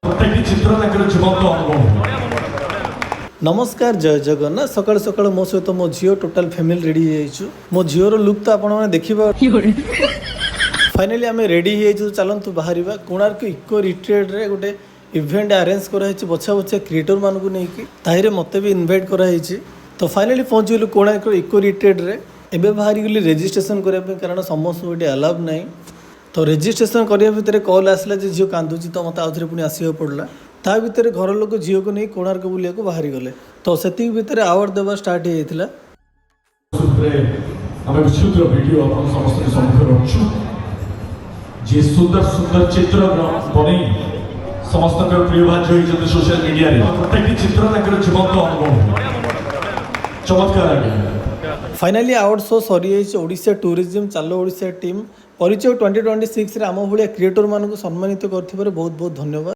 प्रत्येक चित्र जीवंत अनुभव। नमस्कार जय जगन्नाथ सकाल सकाल मो सहित मो झील टोटाल फैमिली रेडी हो मो झीर लुक तो आपण देखा फाइनाली आम रेडी हो चलतु बाहर कोणार्क इको रिट्रीट रे गोटे इवेंट अरेंज कराई बछा बछा क्रिएटर मानक नहीं ताहिरे मत भी इनभाइट कराई तो फाइनाली पहुँच गलु कोणार्क इको रिट्रीट रे एबे बाहरी गली रेजिस्ट्रेशन करने कारण समस्त ये अलाउ ना तो रेजिस्ट्रेशन करने भितर कॉल आसला झील कांदुची तो मत आउे पुणी आसवा पड़ा ता भितर घर लोक झील को नहीं कोणार्क बुलिया को बाहरी गले तो से भितर आवार्ड देवा स्टार्ट होता जे सुंदर सुंदर चित्र बने समस्त प्रिय भाज्य होती सोशल मीडिया रे प्रत्येक चित्र जीवंत अनुभव चमत्कार आगे फाइनाली आवार्ड शो सरी ओडिशा टूरिज्म चालो ओडिशा टीम परिचय 2026 रे आम भाया क्रिएटर मानक सम्मानित कर बहुत बहुत धन्यवाद।